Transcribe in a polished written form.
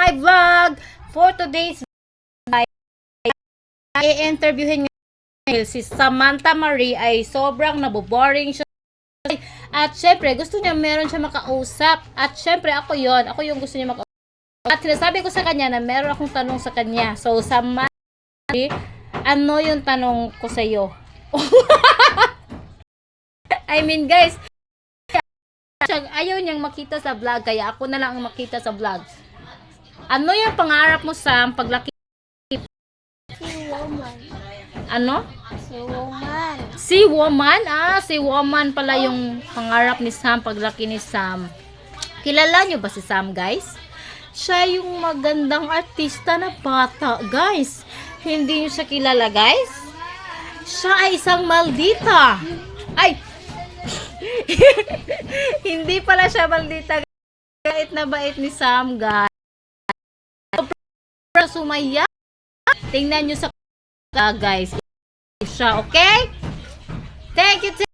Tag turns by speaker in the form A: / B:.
A: my vlog for today's i-interviewin ngayon si Samantha Marie. Ay sobrang naboboring siya. At syempre, gusto niya meron siya makausap. At syempre, ako yung gusto niya makausap. At sinasabi ko sa kanya na meron akong tanong sa kanya. So, Samantha Marie, ano yung tanong ko sa iyo? I mean, guys, ayaw niyang makita sa vlog, kaya ako na lang ang makita sa vlog. Ano yung pangarap mo, Sam, paglaki?
B: Si woman.
A: Ano?
B: Si woman.
A: Si woman? Si woman pala yung pangarap ni Sam paglaki ni Sam. Kilala nyo ba si Sam, guys? Siya yung magandang artista na bata, guys. Hindi nyo siya kilala, guys? Siya ay isang maldita. Ay! Hindi pala siya maldita. Bait na bait ni Sam, guys. Sumaya. Tingnan nyo sa guys. Siya, okay? Thank you.